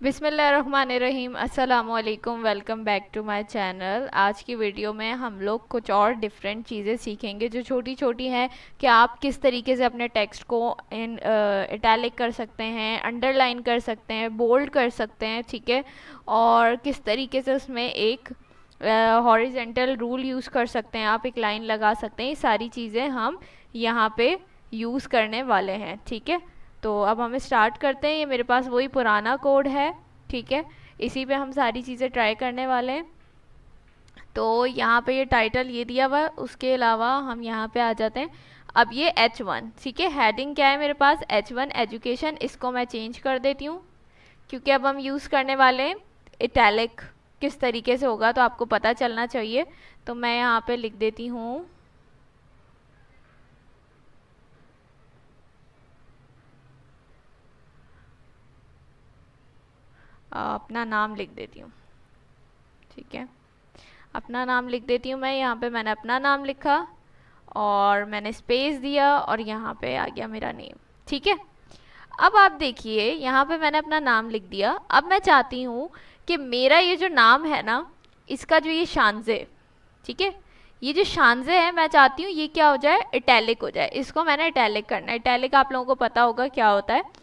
बिस्मिल्लाहिर्रहमानिर्रहीम। अस्सलामुअलैकुम। Welcome back to my channel. आज की वीडियो में हम लोग कुछ और डिफरेंट चीज़ें सीखेंगे जो छोटी छोटी हैं कि आप किस तरीके से अपने टेक्स्ट को इन इटैलिक कर सकते हैं, अंडरलाइन कर सकते हैं, बोल्ड कर सकते हैं, ठीक है। और किस तरीके से उसमें एक हॉरिजेंटल रूल यूज़ कर सकते हैं, आप एक लाइन लगा सकते हैं। ये सारी चीज़ें हम यहाँ पे यूज़ करने वाले हैं, ठीक है। तो अब हम स्टार्ट करते हैं। ये मेरे पास वही पुराना कोड है, ठीक है। इसी पे हम सारी चीज़ें ट्राई करने वाले हैं। तो यहाँ पे ये टाइटल ये दिया हुआ है, उसके अलावा हम यहाँ पे आ जाते हैं। अब ये H1, ठीक है। हेडिंग क्या है मेरे पास? H1 education. इसको मैं चेंज कर देती हूँ क्योंकि अब हम यूज़ करने वाले हैं इटैलिक। किस तरीके से होगा तो आपको पता चलना चाहिए। तो मैं यहाँ पे लिख देती हूँ अपना नाम लिख देती हूँ, ठीक है। अपना नाम लिख देती हूँ मैं। यहाँ पे मैंने अपना नाम लिखा और मैंने स्पेस दिया और यहाँ पे आ गया मेरा नेम, ठीक है। अब आप देखिए यहाँ पे मैंने अपना नाम लिख दिया। अब मैं चाहती हूँ कि मेरा ये जो नाम है ना, इसका जो ये शानजे, ठीक है, ये जो शानजे है मैं चाहती हूँ ये क्या हो जाए, इटैलिक हो जाए। इसको मैंने इटैलिक करना है। इटैलिक आप लोगों को पता होगा क्या होता है।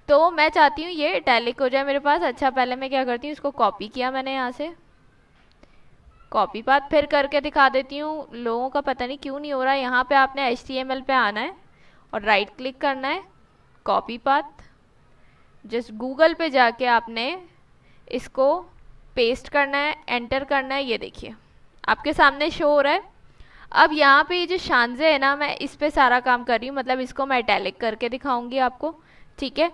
तो मैं चाहती हूँ ये इटैलिक हो जाए मेरे पास। अच्छा, पहले मैं क्या करती हूँ, इसको कॉपी किया मैंने यहाँ से, कॉपी पाथ फिर करके दिखा देती हूँ। लोगों का पता नहीं क्यों नहीं हो रहा। यहाँ पे आपने HTML पे आना है और राइट क्लिक करना है, कॉपी पाथ। जस्ट गूगल पे जाके आपने इसको पेस्ट करना है, एंटर करना है। ये देखिए आपके सामने शो हो रहा है। अब यहाँ पे ये जो शानजे है ना, मैं इस पे सारा काम कर रही हूँ, मतलब इसको मैं इटैलिक करके दिखाऊंगी आपको, ठीक है।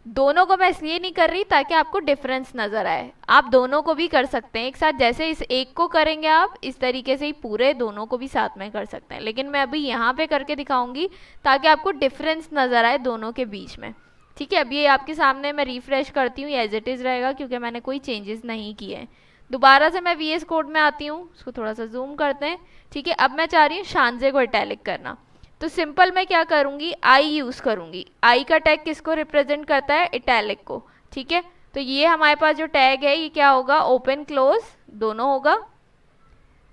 दोनों को मैं इसलिए नहीं कर रही ताकि आपको डिफरेंस नज़र आए। आप दोनों को भी कर सकते हैं एक साथ, जैसे इस एक को करेंगे आप इस तरीके से ही पूरे दोनों को भी साथ में कर सकते हैं। लेकिन मैं अभी यहाँ पे करके दिखाऊंगी ताकि आपको डिफरेंस नज़र आए दोनों के बीच में, ठीक है। अब ये आपके सामने मैं रिफ्रेश करती हूँ, एज इट इज़ रहेगा क्योंकि मैंने कोई चेंजेस नहीं किए हैं। दोबारा से मैं VS कोड में आती हूँ, उसको थोड़ा सा जूम करते हैं, ठीक है। अब मैं चाह रही हूँ शानजे को इटैलिक करना। तो सिंपल मैं क्या करूंगी, आई यूज करूंगी। आई का टैग किसको रिप्रेजेंट करता है, इटैलिक को, ठीक है। तो ये हमारे पास जो टैग है ये क्या होगा, ओपन क्लोज दोनों होगा,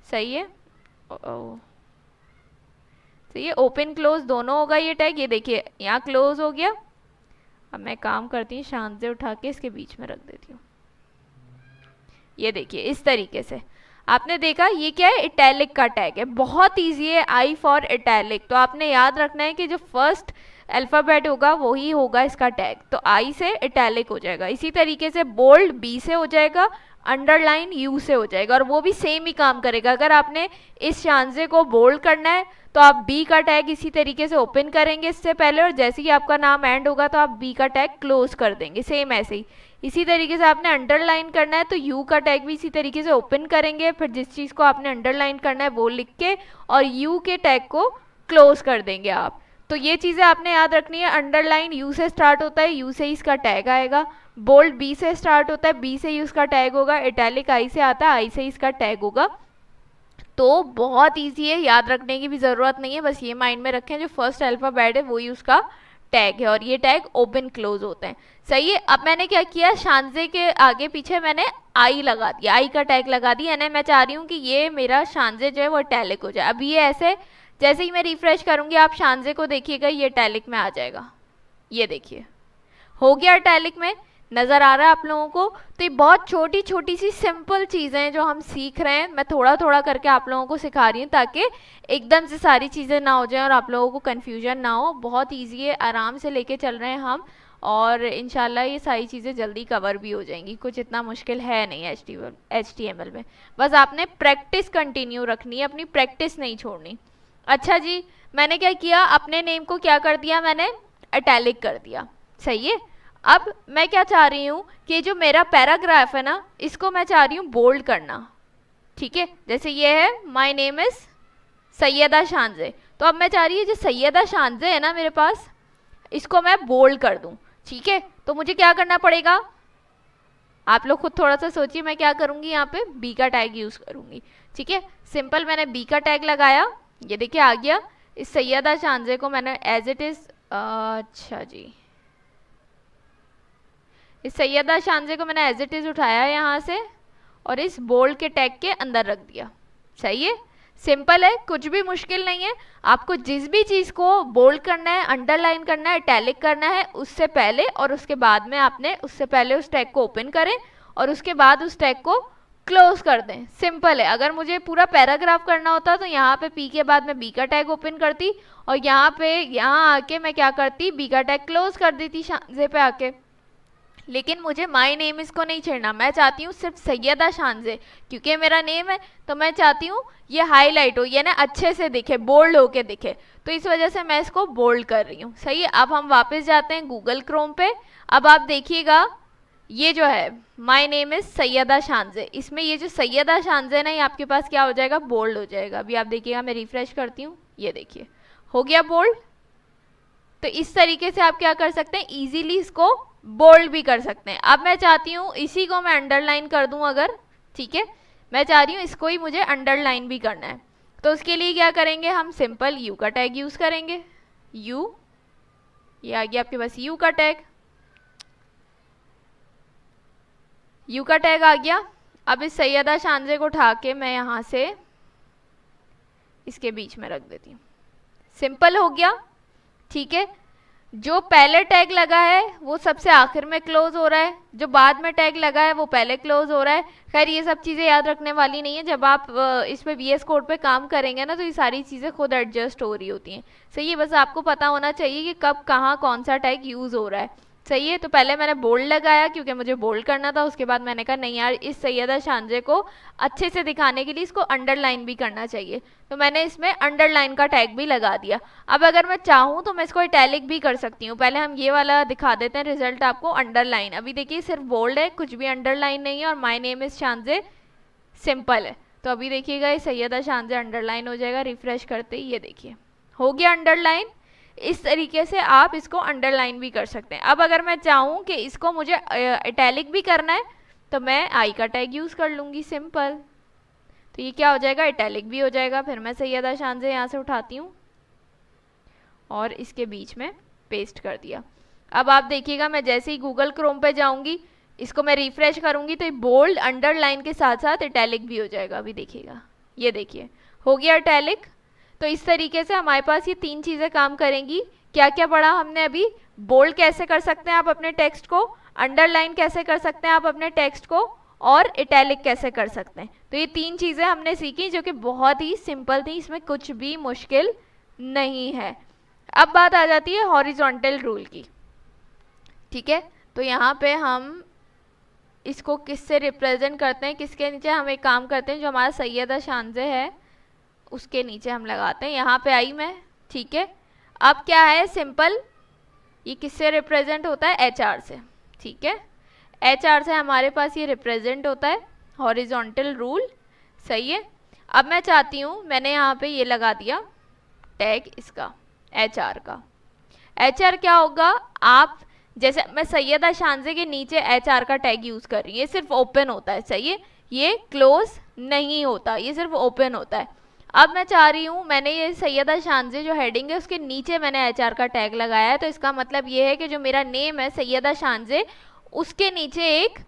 सही है। तो ये ओपन क्लोज दोनों होगा ये टैग। ये देखिए यहाँ क्लोज हो गया। अब मैं काम करती हूँ, शांत से उठा के इसके बीच में रख देती हूँ। ये देखिए इस तरीके से आपने देखा। ये क्या है, इटैलिक का टैग है। बहुत ईजी है, आई फॉर इटैलिक। तो आपने याद रखना है कि जो फर्स्ट अल्फ़ाबेट होगा वही होगा इसका टैग। तो आई से इटैलिक हो जाएगा। इसी तरीके से बोल्ड बी से हो जाएगा, अंडरलाइन यू से हो जाएगा, और वो भी सेम ही काम करेगा। अगर आपने इस शांजे को बोल्ड करना है तो आप बी का टैग इसी तरीके से ओपन करेंगे इससे पहले, और जैसे ही आपका नाम एंड होगा तो आप बी का टैग क्लोज कर देंगे, सेम ऐसे ही। इसी तरीके से आपने अंडरलाइन करना है तो यू का टैग भी इसी तरीके से ओपन करेंगे, फिर जिस चीज़ को आपने अंडरलाइन करना है वो लिख के और यू के टैग को क्लोज कर देंगे आप। तो ये चीज़ें आपने याद रखनी है। अंडरलाइन यू से स्टार्ट होता है, यू से ही इसका टैग आएगा। बोल्ड बी से स्टार्ट होता है, बी से ही उसका टैग होगा। इटैलिक आई से आता है, आई से ही इसका टैग होगा। तो बहुत ईजी है, याद रखने की भी ज़रूरत नहीं है। बस ये माइंड में रखें जो फर्स्ट अल्फ़ाबेट है वही उसका टैग है, और ये टैग ओपन क्लोज होते हैं, सही है। अब मैंने क्या किया, शानजे के आगे पीछे मैंने आई लगा दिया, आई का टैग लगा दिया। यानी मैं चाह रही हूँ कि ये मेरा शानजे जो है वो टैलिक हो जाए। अब ये ऐसे जैसे ही मैं रिफ्रेश करूँगी आप शानजे को देखिएगा ये टैलिक में आ जाएगा। ये देखिए हो गया टैलिक में, नज़र आ रहा है आप लोगों को। तो ये बहुत छोटी छोटी सी सिंपल चीज़ें हैं जो हम सीख रहे हैं। मैं थोड़ा थोड़ा करके आप लोगों को सिखा रही हूँ ताकि एकदम से सारी चीज़ें ना हो जाएं और आप लोगों को कन्फ्यूजन ना हो। बहुत ईजी है, आराम से लेके चल रहे हैं हम, और इंशाल्लाह ये सारी चीज़ें जल्दी कवर भी हो जाएंगी। कुछ इतना मुश्किल है नहीं HTML में। बस आपने प्रैक्टिस कंटिन्यू रखनी है, अपनी प्रैक्टिस नहीं छोड़नी। अच्छा जी, मैंने क्या किया, अपने नेम को क्या कर दिया, मैंने इटैलिक कर दिया, सही है। अब मैं क्या चाह रही हूँ कि जो मेरा पैराग्राफ है ना इसको मैं चाह रही हूँ बोल्ड करना, ठीक है। जैसे ये है, माय नेम इज सैयदा शानजे। तो अब मैं चाह रही हूँ जो सैयदा शानजे है ना मेरे पास, इसको मैं बोल्ड कर दूँ, ठीक है। तो मुझे क्या करना पड़ेगा, आप लोग खुद थोड़ा सा सोचिए। मैं क्या करूँगी, यहाँ पे बी का टैग यूज़ करूँगी, ठीक है। सिंपल मैंने बी का टैग लगाया, ये देखिए आ गया। इस सैयदा शानजे को मैंने एज इट इज़, अच्छा जी, इस सैयदा शानजे को मैंने एज इट इज उठाया यहाँ से और इस बोल्ड के टैग के अंदर रख दिया। सही है, सिंपल है, कुछ भी मुश्किल नहीं है। आपको जिस भी चीज को बोल्ड करना है, अंडरलाइन करना है, इटैलिक करना है, उससे पहले और उसके बाद में आपने उससे पहले उस टैग को ओपन करें और उसके बाद उस टैग को क्लोज कर दें। सिंपल है। अगर मुझे पूरा पैराग्राफ करना होता तो यहाँ पे पी के बाद मैं बी का टैग ओपन करती और यहाँ आके मैं क्या करती, बी का टैग क्लोज कर देती शानजे पे आके। लेकिन मुझे माई नेम इसको नहीं छेड़ना, मैं चाहती हूँ सिर्फ सैयदा शानजे, क्योंकि मेरा नेम है तो मैं चाहती हूँ ये हाईलाइट हो, ये ना अच्छे से दिखे, बोल्ड होके दिखे, तो इस वजह से मैं इसको बोल्ड कर रही हूँ। सही है। अब हम वापस जाते हैं गूगल क्रोम पे। अब आप देखिएगा ये जो है माई नेम इज सैयदा शानजे, इसमें ये जो सैयदा शानजे ना, ये आपके पास क्या हो जाएगा, बोल्ड हो जाएगा। अभी आप देखिएगा, मैं रिफ्रेश करती हूँ, ये देखिए हो गया बोल्ड। तो इस तरीके से आप क्या कर सकते हैं, इजीली इसको बोल्ड भी कर सकते हैं। अब मैं चाहती हूँ इसी को मैं अंडरलाइन कर दूं अगर, ठीक है, मैं चाह रही हूँ इसको ही मुझे अंडरलाइन भी करना है, तो उसके लिए क्या करेंगे, हम सिंपल यू का टैग यूज करेंगे। यू, ये आ गया आपके पास यू का टैग, यू का टैग आ गया। अब इस सैयदा शानजे को उठा के मैं यहाँ से इसके बीच में रख देती हूँ। सिंपल हो गया, ठीक है। जो पहले टैग लगा है वो सबसे आखिर में क्लोज हो रहा है, जो बाद में टैग लगा है वो पहले क्लोज हो रहा है। खैर ये सब चीज़ें याद रखने वाली नहीं है, जब आप इस पे VS कोड पे काम करेंगे ना तो ये सारी चीज़ें खुद एडजस्ट हो रही होती हैं। सही है, बस आपको पता होना चाहिए कि कब कहाँ कौन सा टैग यूज़ हो रहा है। सही है। तो पहले मैंने बोल्ड लगाया क्योंकि मुझे बोल्ड करना था, उसके बाद मैंने कहा नहीं यार, इस सैयदा शानजे को अच्छे से दिखाने के लिए इसको अंडरलाइन भी करना चाहिए, तो मैंने इसमें अंडरलाइन का टैग भी लगा दिया। अब अगर मैं चाहूँ तो मैं इसको इटैलिक भी कर सकती हूँ। पहले हम ये वाला दिखा देते हैं रिजल्ट आपको, अंडरलाइन। अभी देखिए सिर्फ बोल्ड है, कुछ भी अंडरलाइन नहीं है, और माई नेम इज शानजे सिंपल है। तो अभी देखिएगा ये सैयदा शानजे अंडरलाइन हो जाएगा, रिफ्रेश करते ही ये देखिए हो गया अंडरलाइन। इस तरीके से आप इसको अंडरलाइन भी कर सकते हैं। अब अगर मैं चाहूँ कि इसको मुझे इटैलिक भी करना है तो मैं आई का टैग यूज़ कर लूँगी, सिंपल। तो ये क्या हो जाएगा, इटैलिक भी हो जाएगा। फिर मैं सैयदा शानजे यहाँ से उठाती हूँ और इसके बीच में पेस्ट कर दिया। अब आप देखिएगा मैं जैसे ही गूगल क्रोम पे जाऊँगी, इसको मैं रिफ्रेश करूँगी तो ये बोल्ड अंडरलाइन के साथ साथ इटैलिक भी हो जाएगा। अभी देखिएगा, ये देखिए हो गया इटैलिक। तो इस तरीके से हमारे पास ये तीन चीज़ें काम करेंगी। क्या क्या पढ़ा हमने अभी, बोल्ड कैसे कर सकते हैं आप अपने टेक्स्ट को, अंडरलाइन कैसे कर सकते हैं आप अपने टेक्स्ट को, और इटैलिक कैसे कर सकते हैं। तो ये तीन चीज़ें हमने सीखी जो कि बहुत ही सिंपल थी, इसमें कुछ भी मुश्किल नहीं है। अब बात आ जाती है हॉरिजॉन्टल रूल की, ठीक है। तो यहाँ पे हम इसको किससे रिप्रेजेंट करते हैं, किसके नीचे हम एक काम करते हैं, जो हमारा सैयदा शानजे है उसके नीचे हम लगाते हैं। यहाँ पे आई मैं, ठीक है। अब क्या है, सिंपल, ये किससे रिप्रेजेंट होता है, HR से, ठीक है। HR से हमारे पास ये रिप्रेजेंट होता है हॉरिजॉन्टल रूल। सही है। अब मैं चाहती हूँ, मैंने यहाँ पे ये लगा दिया टैग इसका HR का। HR क्या होगा, आप जैसे मैं सैयदा शानजे के नीचे HR का टैग यूज कर रही हूँ, ये सिर्फ ओपन होता है। सही है, ये क्लोज नहीं होता, ये सिर्फ ओपन होता है। अब मैं चाह रही हूँ, मैंने ये सैयदा शानजे जो हेडिंग है उसके नीचे मैंने HR का टैग लगाया है, तो इसका मतलब ये है कि जो मेरा नेम है सैयदा शानजे, उसके नीचे एक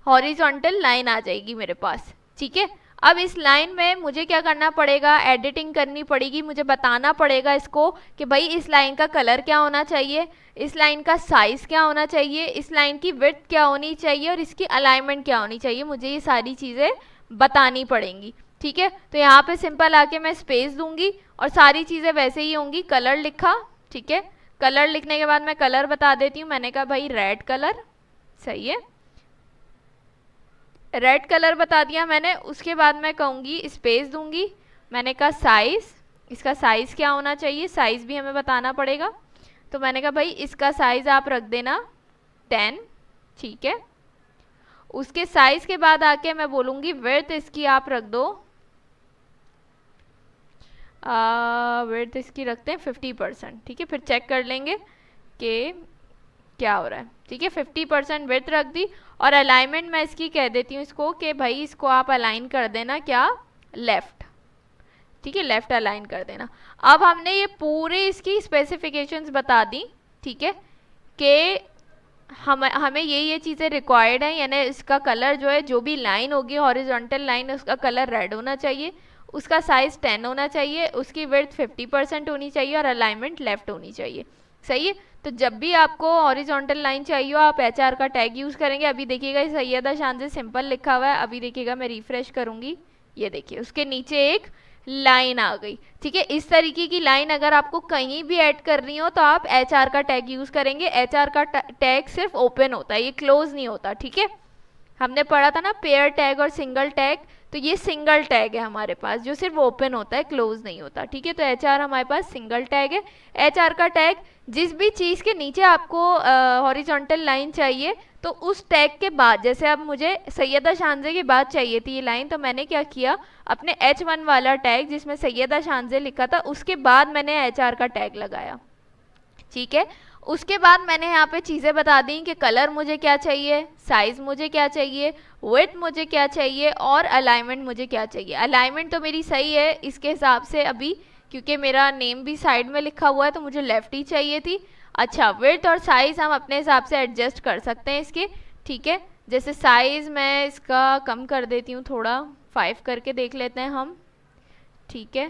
हॉरिजॉन्टल लाइन आ जाएगी मेरे पास, ठीक है। अब इस लाइन में मुझे क्या करना पड़ेगा, एडिटिंग करनी पड़ेगी, मुझे बताना पड़ेगा इसको कि भाई इस लाइन का कलर क्या होना चाहिए, इस लाइन का साइज क्या होना चाहिए, इस लाइन की विड्थ क्या होनी चाहिए, और इसकी अलाइनमेंट क्या होनी चाहिए, मुझे ये सारी चीज़ें बतानी पड़ेंगी, ठीक है। तो यहाँ पे सिंपल आके मैं स्पेस दूंगी और सारी चीज़ें वैसे ही होंगी। कलर लिखा, ठीक है, कलर लिखने के बाद मैं कलर बता देती हूँ। मैंने कहा भाई रेड कलर, सही है, रेड कलर बता दिया मैंने। उसके बाद मैं कहूँगी स्पेस दूंगी, मैंने कहा साइज, इसका साइज़ क्या होना चाहिए, साइज़ भी हमें बताना पड़ेगा। तो मैंने कहा भाई इसका साइज़ आप रख देना 10, ठीक है। उसके साइज़ के बाद आके मैं बोलूँगी विड्थ इसकी आप रख दो, विड्थ इसकी रखते हैं 50%, ठीक है। फिर चेक कर लेंगे कि क्या हो रहा है, ठीक है। 50% विड्थ रख दी, और अलाइनमेंट मैं इसकी कह देती हूँ इसको कि भाई इसको आप अलाइन कर देना क्या, लेफ्ट, ठीक है, लेफ्ट अलाइन कर देना। अब हमने ये पूरी इसकी स्पेसिफिकेशंस बता दी, ठीक है, कि हमें ये चीज़ें रिक्वायर्ड है, यानी इसका कलर जो है, जो भी लाइन होगी हॉरिजॉन्टल लाइन, उसका कलर रेड होना चाहिए, उसका साइज 10 होना चाहिए, उसकी विड्थ 50% होनी चाहिए और अलाइनमेंट लेफ्ट होनी चाहिए। सही है। तो जब भी आपको हॉरिजॉन्टल लाइन चाहिए हो, आप एचआर का टैग यूज़ करेंगे। अभी देखिएगा सैयदा शानज़ सिंपल लिखा हुआ है, अभी देखिएगा मैं रिफ्रेश करूँगी, ये देखिए उसके नीचे एक लाइन आ गई। ठीक है, इस तरीके की लाइन अगर आपको कहीं भी ऐड करनी हो तो आप एचआर का टैग यूज़ करेंगे। एचआर का टैग सिर्फ ओपन होता है, ये क्लोज नहीं होता। ठीक है, हमने पढ़ा था ना पेयर टैग और सिंगल टैग, तो ये सिंगल टैग है हमारे पास जो सिर्फ ओपन होता है, क्लोज नहीं होता। ठीक है, तो एचआर हमारे पास सिंगल टैग है। एचआर का टैग जिस भी चीज़ के नीचे आपको हॉरिजॉन्टल लाइन चाहिए, तो उस टैग के बाद, जैसे अब मुझे सैयदा शानज़े के बाद चाहिए थी ये लाइन, तो मैंने क्या किया, अपने H1 वाला टैग जिसमें सैयदा शानज़े लिखा था उसके बाद मैंने एचआर का टैग लगाया। ठीक है, उसके बाद मैंने यहाँ पे चीज़ें बता दी कि कलर मुझे क्या चाहिए, साइज़ मुझे क्या चाहिए, विड्थ मुझे क्या चाहिए और अलाइनमेंट मुझे क्या चाहिए। अलाइनमेंट तो मेरी सही है इसके हिसाब से अभी, क्योंकि मेरा नेम भी साइड में लिखा हुआ है तो मुझे लेफ्ट ही चाहिए थी। अच्छा, विड्थ और साइज़ हम अपने हिसाब से एडजस्ट कर सकते हैं इसके। ठीक है, जैसे साइज़ मैं इसका कम कर देती हूँ थोड़ा, 5 करके देख लेते हैं हम। ठीक है,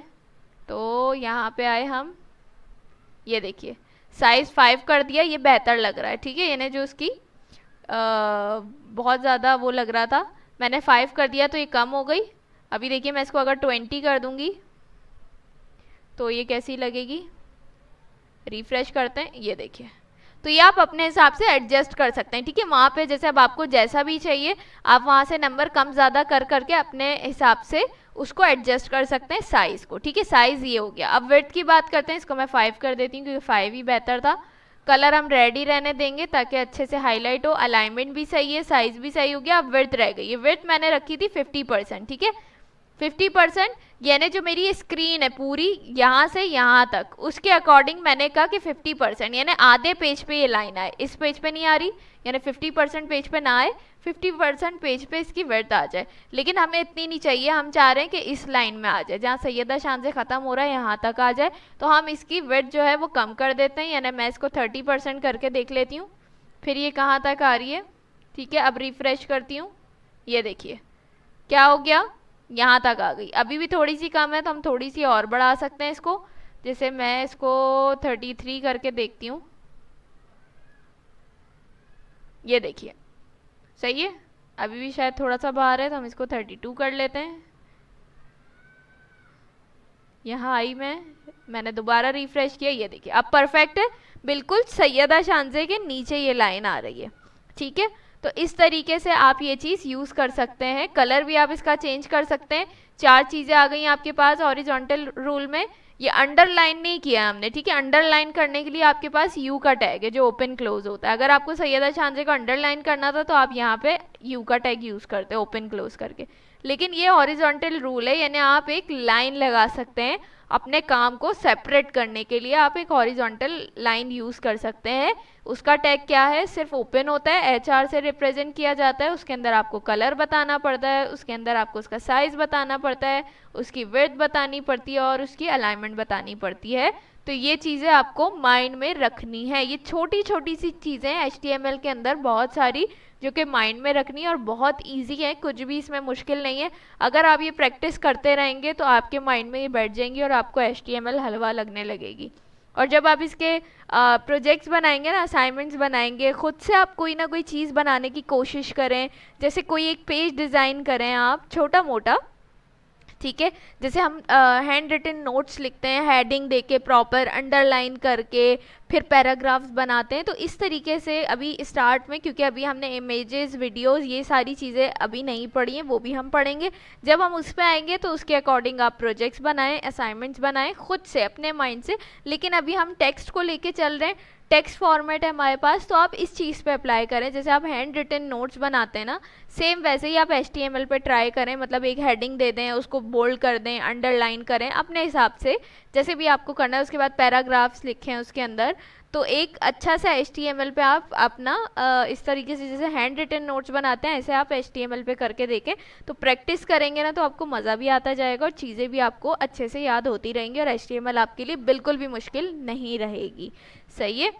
तो यहाँ पे आए हम, ये देखिए साइज़ 5 कर दिया, ये बेहतर लग रहा है। ठीक है, यानी जो उसकी बहुत ज़्यादा वो लग रहा था, मैंने 5 कर दिया तो ये कम हो गई। अभी देखिए मैं इसको अगर 20 कर दूंगी तो ये कैसी लगेगी, रिफ्रेश करते हैं, ये देखिए। तो ये आप अपने हिसाब से एडजस्ट कर सकते हैं। ठीक है, वहाँ पे जैसे अब आपको जैसा भी चाहिए आप वहाँ से नंबर कम ज़्यादा कर करके अपने हिसाब से उसको एडजस्ट कर सकते हैं साइज़ को। ठीक है, साइज़ ये हो गया। अब विड्थ की बात करते हैं, इसको मैं 5 कर देती हूँ क्योंकि 5 ही बेहतर था। कलर हम रेड ही रहने देंगे ताकि अच्छे से हाईलाइट हो। अलाइनमेंट भी सही है, साइज़ भी सही हो गया। अब विड्थ रह गई, ये विड्थ मैंने रखी थी 50%। ठीक है, 50%, यानी जो मेरी स्क्रीन है पूरी यहाँ से यहाँ तक, उसके अकॉर्डिंग मैंने कहा कि 50%, यानी आधे पेज पे ये लाइन आए, इस पेज पे नहीं आ रही, यानी 50% पेज पे ना आए, 50% पेज पे इसकी विड्थ आ जाए। लेकिन हमें इतनी नहीं चाहिए, हम चाह रहे हैं कि इस लाइन में आ जाए, जहाँ सैयदा शानज़े ख़त्म हो रहा है यहाँ तक आ जाए। तो हम इसकी विड्थ जो है वो कम कर देते हैं, यानी मैं इसको 30% करके देख लेती हूँ, फिर ये कहाँ तक आ रही है। ठीक है, अब रिफ्रेश करती हूँ, ये देखिए क्या हो गया, यहाँ तक आ गई। अभी भी थोड़ी सी कम है तो हम थोड़ी सी और बढ़ा सकते हैं इसको, जैसे मैं इसको 33 करके देखती हूँ, ये देखिए सही है। अभी भी शायद थोड़ा सा बाहर है तो हम इसको 32 कर लेते हैं। यहाँ आई मैंने दोबारा रिफ्रेश किया, ये देखिए अब परफेक्ट है, बिल्कुल सैयदा शानज़े के नीचे ये लाइन आ रही है। ठीक है, तो इस तरीके से आप ये चीज़ यूज़ कर सकते हैं। कलर भी आप इसका चेंज कर सकते हैं। 4 चीज़ें आ गई आपके पास हॉरिजॉन्टल रूल में। ये अंडरलाइन नहीं किया हमने, ठीक है, अंडरलाइन करने के लिए आपके पास यू का टैग है जो ओपन क्लोज होता है। अगर आपको सैयदा शानज़े को अंडरलाइन करना था तो आप यहाँ पे यू का टैग यूज़ करते हैं ओपन क्लोज करके। लेकिन ये हॉरिजॉन्टल रूल है, यानी आप एक लाइन लगा सकते हैं अपने काम को सेपरेट करने के लिए। आप एक हॉरिजॉन्टल लाइन यूज़ कर सकते हैं। उसका टैग क्या है, सिर्फ ओपन होता है, एचआर से रिप्रेजेंट किया जाता है। उसके अंदर आपको कलर बताना पड़ता है, उसके अंदर आपको उसका साइज़ बताना पड़ता है, उसकी विड्थ बतानी पड़ती है और उसकी अलाइनमेंट बतानी पड़ती है। तो ये चीज़ें आपको माइंड में रखनी है। ये छोटी छोटी सी चीज़ें हैं HTML के अंदर बहुत सारी जो कि माइंड में रखनी है और बहुत इजी है, कुछ भी इसमें मुश्किल नहीं है। अगर आप ये प्रैक्टिस करते रहेंगे तो आपके माइंड में ये बैठ जाएंगी और आपको HTML हलवा लगने लगेगी। और जब आप इसके प्रोजेक्ट्स बनाएंगे ना, असाइनमेंट्स बनाएंगे, खुद से आप कोई ना कोई चीज़ बनाने की कोशिश करें। जैसे कोई एक पेज डिज़ाइन करें आप छोटा मोटा, ठीक है, जैसे हम हैंड रिटन नोट्स लिखते हैं हेडिंग देके प्रॉपर अंडरलाइन करके, फिर पैराग्राफ्स बनाते हैं। तो इस तरीके से अभी स्टार्ट में, क्योंकि अभी हमने इमेजेस वीडियोस ये सारी चीज़ें अभी नहीं पढ़ी हैं, वो भी हम पढ़ेंगे। जब हम उस पर आएंगे तो उसके अकॉर्डिंग आप प्रोजेक्ट्स बनाएं, असाइनमेंट्स बनाएं खुद से अपने माइंड से। लेकिन अभी हम टेक्स्ट को लेके चल रहे हैं, टेक्स्ट फॉर्मेट है हमारे पास, तो आप इस चीज़ पे अप्लाई करें। जैसे आप हैंड रिटन नोट्स बनाते हैं ना, सेम वैसे ही आप HTML पे ट्राई करें। मतलब एक हेडिंग दे दें, उसको बोल्ड कर दें, अंडरलाइन करें अपने हिसाब से, जैसे भी आपको करना है। उसके बाद पैराग्राफ्स लिखें उसके अंदर। तो एक अच्छा सा HTML पे आप अपना इस तरीके से जैसे हैंड रिटन नोट्स बनाते हैं ऐसे आप HTML पे करके देखें। तो प्रैक्टिस करेंगे ना तो आपको मज़ा भी आता जाएगा और चीज़ें भी आपको अच्छे से याद होती रहेंगी और HTML आपके लिए बिल्कुल भी मुश्किल नहीं रहेगी। सही है।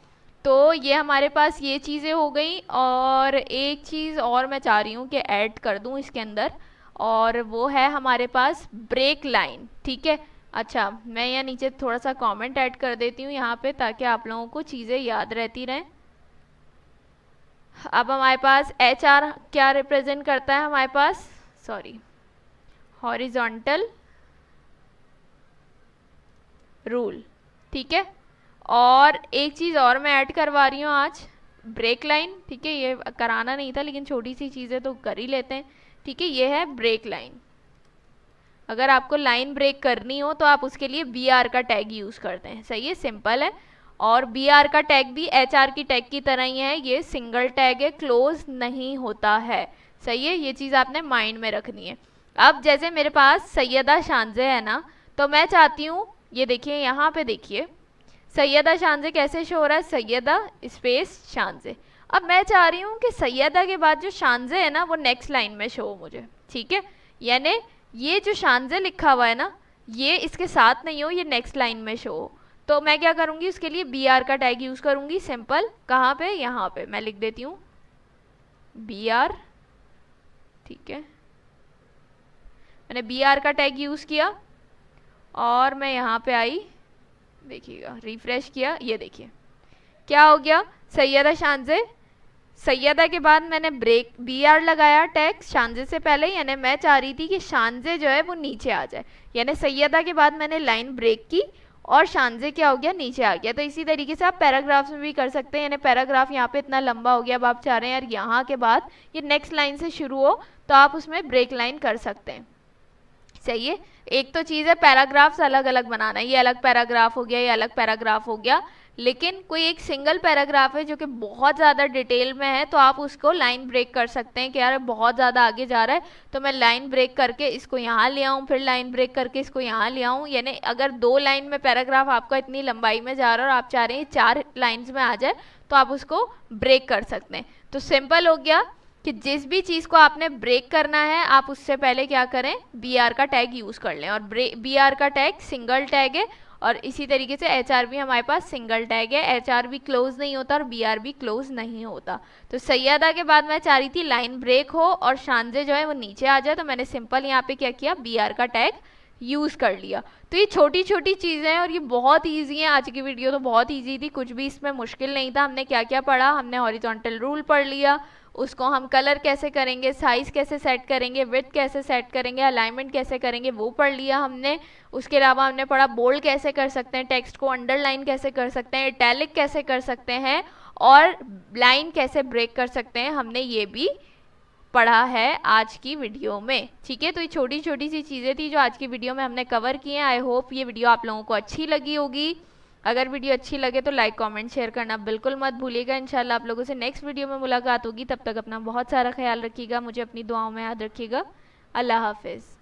तो ये हमारे पास ये चीज़ें हो गई, और एक चीज़ और मैं चाह रही हूँ कि ऐड कर दूँ इसके अंदर, और वो है हमारे पास ब्रेक लाइन। ठीक है, अच्छा मैं यहाँ नीचे थोड़ा सा कमेंट ऐड कर देती हूँ यहाँ पे, ताकि आप लोगों को चीज़ें याद रहती रहें। अब हमारे पास एच आर क्या रिप्रेजेंट करता है, हमारे पास सॉरी हॉरिजॉन्टल रूल। ठीक है, और एक चीज़ और मैं ऐड करवा रही हूँ आज, ब्रेक लाइन। ठीक है, ये कराना नहीं था लेकिन छोटी सी चीज़ें तो कर ही लेते हैं। ठीक है, ये है ब्रेक लाइन। अगर आपको लाइन ब्रेक करनी हो तो आप उसके लिए बी आर का टैग यूज़ करते हैं। सही है, सिंपल है। और बी आर का टैग भी एच आर की टैग की तरह ही है, ये सिंगल टैग है, क्लोज नहीं होता है। सही है, ये चीज़ आपने माइंड में रखनी है। अब जैसे मेरे पास सैयदा शानजे है ना, तो मैं चाहती हूँ, ये देखिए यहाँ पे देखिए सैयदा शानजे कैसे शो हो रहा है, सैयदा स्पेस शानजे। अब मैं चाह रही हूँ कि सैयदा के बाद जो शानजे है ना वो नेक्स्ट लाइन में शो हो मुझे। ठीक है, यानी ये जो शानजे लिखा हुआ है ना, ये इसके साथ नहीं हो, ये नेक्स्ट लाइन में शो हो। तो मैं क्या करूँगी, उसके लिए बी आर का टैग यूज़ करूँगी। सिंपल, कहाँ पे, यहाँ पे मैं लिख देती हूँ बी आर। ठीक है, मैंने बी आर का टैग यूज़ किया और मैं यहाँ पे आई, देखिएगा रिफ्रेश किया, ये देखिए क्या हो गया, सैयदा शानजे। सैयदा के बाद मैंने ब्रेक बी आर लगाया टैग शानजे से पहले, यानी मैं चाह रही थी कि शानजे जो है वो नीचे आ जाए, यानी सैयदा के बाद मैंने लाइन ब्रेक की और शानजे क्या हो गया, नीचे आ गया। तो इसी तरीके से आप पैराग्राफ्स में भी कर सकते हैं, यानी पैराग्राफ यहाँ पे इतना लंबा हो गया, अब आप चाह रहे हैं यार यहाँ के बाद ये नेक्स्ट लाइन से शुरू हो, तो आप उसमें ब्रेक लाइन कर सकते हैं। सही है, एक तो चीज़ है पैराग्राफ्स अलग अलग बनाना, ये अलग पैराग्राफ हो गया, ये अलग पैराग्राफ हो गया, लेकिन कोई एक सिंगल पैराग्राफ है जो कि बहुत ज़्यादा डिटेल में है, तो आप उसको लाइन ब्रेक कर सकते हैं कि यार बहुत ज़्यादा आगे जा रहा है, तो मैं लाइन ब्रेक करके इसको यहाँ ले आऊँ, फिर लाइन ब्रेक करके इसको यहाँ ले आऊँ। यानी अगर 2 लाइन में पैराग्राफ आपका इतनी लंबाई में जा रहा है और आप चाह रहे हैं 4 लाइन्स में आ जाए, तो आप उसको ब्रेक कर सकते हैं। तो सिंपल हो गया कि जिस भी चीज़ को आपने ब्रेक करना है, आप उससे पहले क्या करें, बी आर का टैग यूज़ कर लें। और बी आर का टैग सिंगल टैग है, और इसी तरीके से एच आर भी हमारे पास सिंगल टैग है, एच आर भी क्लोज नहीं होता और बी आर भी क्लोज नहीं होता। तो सैयदा के बाद मैं चाह रही थी लाइन ब्रेक हो और शानजे जो है वो नीचे आ जाए, तो मैंने सिंपल यहाँ पे क्या किया, बी आर का टैग यूज़ कर लिया। तो ये छोटी छोटी चीज़ें हैं और ये बहुत ईजी हैं। आज की वीडियो तो बहुत ईजी थी, कुछ भी इसमें मुश्किल नहीं था। हमने क्या क्या पढ़ा, हमने हॉरिजॉन्टल रूल पढ़ लिया, उसको हम कलर कैसे करेंगे, साइज़ कैसे सेट करेंगे, विड्थ कैसे सेट करेंगे, अलाइनमेंट कैसे करेंगे वो पढ़ लिया हमने। उसके अलावा हमने पढ़ा बोल्ड कैसे कर सकते हैं, टेक्स्ट को अंडरलाइन कैसे कर सकते हैं, इटैलिक कैसे कर सकते हैं, और लाइन कैसे ब्रेक कर सकते हैं, हमने ये भी पढ़ा है आज की वीडियो में। ठीक है, तो ये छोटी छोटी सी चीज़ें थी जो आज की वीडियो में हमने कवर की हैं। आई होप ये वीडियो आप लोगों को अच्छी लगी होगी। अगर वीडियो अच्छी लगे तो लाइक कमेंट शेयर करना बिल्कुल मत भूलिएगा। इंशाल्लाह आप लोगों से नेक्स्ट वीडियो में मुलाकात होगी, तब तक अपना बहुत सारा ख्याल रखिएगा, मुझे अपनी दुआओं में याद रखिएगा। अल्लाह हाफिज़।